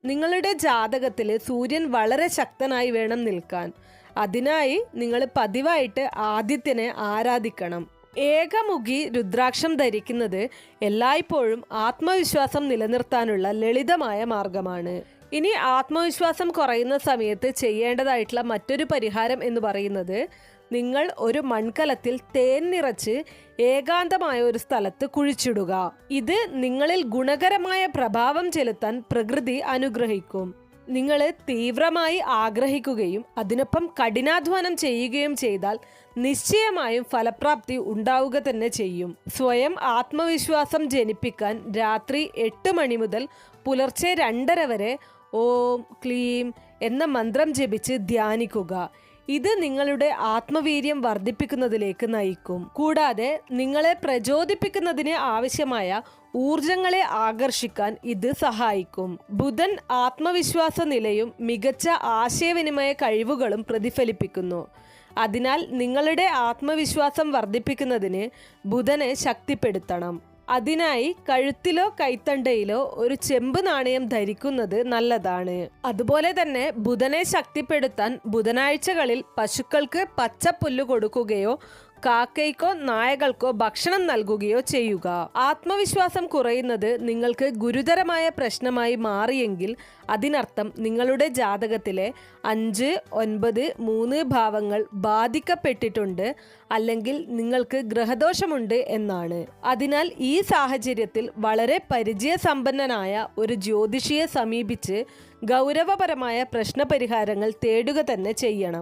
നിങ്ങളുടെ ജാതകത്തിൽ സൂര്യൻ വളരെ ശക്തനായി വേണം നിൽക്കാൻ. അതിനായി നിങ്ങൾ പതിവായിട്ട് ആദിത്യനെ ആരാധിക്കണം. ഏകമുഖി രുദ്രാക്ഷം ധരിക്കുന്നത് എല്ലായ്പ്പോഴും ആത്മവിശ്വാസം നിലനിർത്താനുള്ള ലളിതമായ മാർഗമാണ്. ഇനി ആത്മവിശ്വാസം കുറയുന്ന സമയത്ത് ചെയ്യേണ്ടതായിട്ടുള്ള മറ്റൊരു പരിഹാരം എന്ന് പറയുന്നത്, നിങ്ങൾ ഒരു മൺകലത്തിൽ തേൻ നിറച്ച് ഏകാന്തമായ ഒരു സ്ഥലത്ത് കുഴിച്ചിടുക. ഇത് നിങ്ങളിൽ ഗുണകരമായ പ്രഭാവം ചെലുത്താൻ പ്രകൃതി അനുഗ്രഹിക്കും. നിങ്ങൾ തീവ്രമായി ആഗ്രഹിക്കുകയും അതിനൊപ്പം കഠിനാധ്വാനം ചെയ്യുകയും ചെയ്താൽ നിശ്ചയമായും ഫലപ്രാപ്തി ഉണ്ടാവുക തന്നെ ചെയ്യും. സ്വയം ആത്മവിശ്വാസം ജനിപ്പിക്കാൻ രാത്രി 8 മണി മുതൽ പുലർച്ചെ 2:30 വരെ ഓം ക്ലീം എന്ന മന്ത്രം ജപിച്ച് ധ്യാനിക്കുക. ഇത് നിങ്ങളുടെ ആത്മവീര്യം വർദ്ധിപ്പിക്കുന്നതിലേക്ക് നയിക്കും. കൂടാതെ നിങ്ങളെ പ്രചോദിപ്പിക്കുന്നതിന് ആവശ്യമായ ഊർജങ്ങളെ ആകർഷിക്കാൻ ഇത് സഹായിക്കും. ബുധൻ ആത്മവിശ്വാസ നിലയും മികച്ച ആശയവിനിമയ കഴിവുകളും പ്രതിഫലിപ്പിക്കുന്നു. അതിനാൽ നിങ്ങളുടെ ആത്മവിശ്വാസം വർദ്ധിപ്പിക്കുന്നതിന് ബുധനെ ശക്തിപ്പെടുത്തണം. അതിനായി കഴുത്തിലോ കൈത്തണ്ടയിലോ ഒരു ചെമ്പ് നാണയം ധരിക്കുന്നത് നല്ലതാണ്. അതുപോലെ തന്നെ ബുധനെ ശക്തിപ്പെടുത്താൻ ബുധനാഴ്ചകളിൽ പശുക്കൾക്ക് പച്ചപ്പുല്ല് കൊടുക്കുകയോ കാക്കയ്ക്കോ നായകൾക്കോ ഭക്ഷണം നൽകുകയോ ചെയ്യുക. ആത്മവിശ്വാസം കുറയുന്നത് നിങ്ങൾക്ക് ഗുരുതരമായ പ്രശ്നമായി മാറിയെങ്കിൽ അതിനർത്ഥം നിങ്ങളുടെ ജാതകത്തിലെ 5, 9, 3 ഭാവങ്ങൾ ബാധിക്കപ്പെട്ടിട്ടുണ്ട്, അല്ലെങ്കിൽ നിങ്ങൾക്ക് ഗ്രഹദോഷമുണ്ട് എന്നാണ്. അതിനാൽ ഈ സാഹചര്യത്തിൽ വളരെ പരിചയസമ്പന്നനായ ഒരു ജ്യോതിഷിയെ സമീപിച്ച് ഗൗരവപരമായ പ്രശ്നപരിഹാരങ്ങൾ തേടുക തന്നെ ചെയ്യണം.